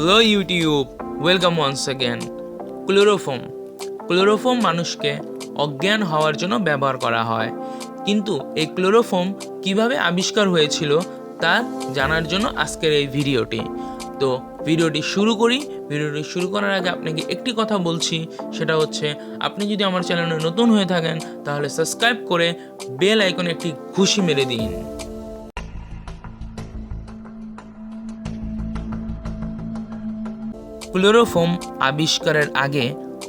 Hello YouTube, welcome once again. Chloroform মানুষকে অজ্ঞান হওয়ার জন্য ব্যবহার করা হয়, কিন্তু এই ক্লোরোফর্ম কিভাবে আবিষ্কার হয়েছিল তা জানার জন্য আজকের এই ভিডিওটি। তো ভিডিওটি শুরু করার আগে আপনাকে একটি কথা বলছি, সেটা হচ্ছে আপনি যদি আমার চ্যানেলে নতুন হয়ে থাকেন তাহলে সাবস্ক্রাইব করে বেল আইকনে একটি ঘুষি মেরে দিন। ক্লোরোফর্ম আবিষ্কারের আগে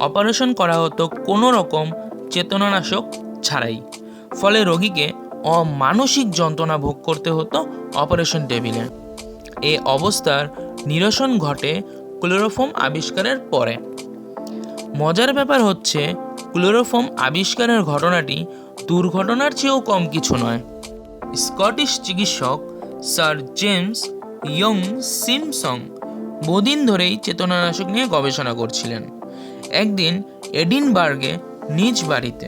অপারেশন করা হতো কোনো রকম চেতনানাশক ছাড়াই, ফলে রোগীকে অমানসিক যন্ত্রণা ভোগ করতে হতো অপারেশন টেবিলে। এই অবস্থার নিরসন ঘটে ক্লোরোফর্ম আবিষ্কারের পরে। মজার ব্যাপার হচ্ছে, ক্লোরোফর্ম আবিষ্কারের ঘটনাটি দুর্ঘটনার চেয়েও কম কিছু নয়। স্কটিশ চিকিৎসক স্যার জেমস ইয়ং সিমসং বহুদিন ধরেই চেতনানাশক নিয়ে গবেষণা করছিলেন। একদিন এডিনবার্গে নিজ বাড়িতে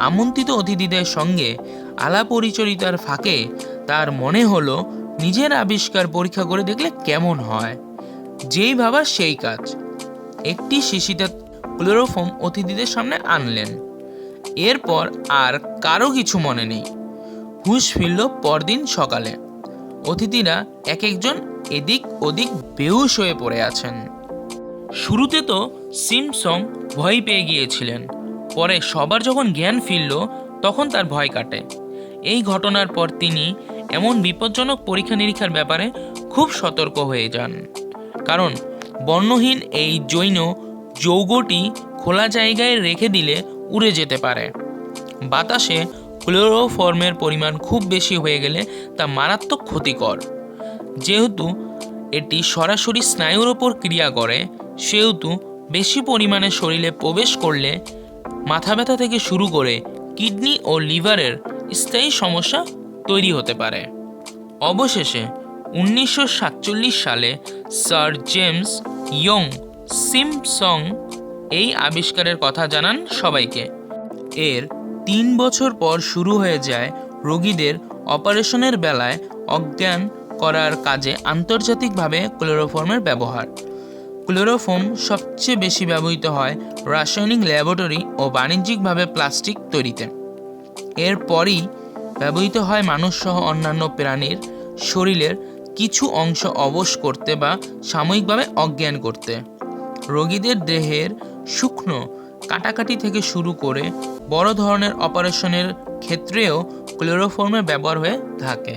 আমন্ত্রিত অতিথিদের সঙ্গে আলাপ পরিচরিতার ফাঁকে তার মনে হলো নিজের আবিষ্কার পরীক্ষা করে দেখলে কেমন হয়। যেই ভাবা সেই কাজ। একটি শিশিতে ক্লোরোফর্ম অতিথিদের সামনে আনলেন। এরপর আর কারো কিছু মনে নেই। হুঁশ ফিরল পরদিন সকালে। অতিথিরা এক একজন এদিক ওদিক বেহুশ হয়ে পড়ে আছেন। শুরুতে তো সিমসং ভয় পেয়ে গিয়েছিলেন, পরে সবার যখন জ্ঞান ফিরল তখন তার ভয় কাটে। এই ঘটনার পর তিনি এমন বিপজ্জনক পরীক্ষা নিরীক্ষার ব্যাপারে খুব সতর্ক হয়ে যান, কারণ বর্ণহীন এই জৈন যৌগটি খোলা জায়গায় রেখে দিলে উড়ে যেতে পারে। বাতাসে ক্লোরোফর্মের পরিমাণ খুব বেশি হয়ে গেলে তা মারাত্মক ক্ষতিকর। যেহেতু এটি সরাসরি স্নায়ুর ওপর ক্রিয়া করে, সেহেতু বেশি পরিমাণে শরীরে প্রবেশ করলে মাথা ব্যথা থেকে শুরু করে কিডনি ও লিভারের স্থায়ী সমস্যা তৈরি হতে পারে। অবশেষে 1947 সালে স্যার জেমস ইয়ং সিমসং এই আবিষ্কারের কথা জানান সবাইকে। এর 3 বছর পর শুরু হয়ে যায় রোগীদের অপারেশনের বেলায় অজ্ঞান করার কাজে আন্তর্জাতিকভাবে ক্লোরোফর্মের ব্যবহার। ক্লোরোফর্ম সবচেয়ে বেশি ব্যবহৃত হয় রাসায়নিক ল্যাবরেটরি ও বাণিজ্যিকভাবে প্লাস্টিক তৈরিতে। এরপরই ব্যবহৃত হয় মানুষসহ অন্যান্য প্রাণীর শরীরের কিছু অংশ অবশ করতে বা সাময়িকভাবে অজ্ঞান করতে। রোগীদের দেহের শুকনো কাটাকাটি থেকে শুরু করে বড় ধরনের অপারেশনের ক্ষেত্রেও ক্লোরোফর্মের ব্যবহার হয়ে থাকে।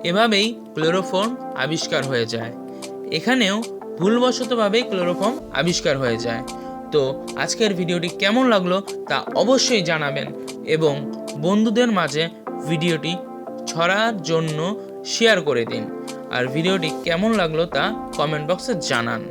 এভাবেই ক্লোরোফর্ম আবিষ্কার হয়ে যায়। এখানেও ভুলবশতভাবেই ক্লোরোফর্ম আবিষ্কার হয়ে যায়। তো আজকের ভিডিওটি কেমন লাগলো তা অবশ্যই জানাবেন, এবং বন্ধুদের মাঝে ভিডিওটি ছড়ার জন্য শেয়ার করে দিন। আর ভিডিওটি কেমন লাগলো তা কমেন্ট বক্সে জানান।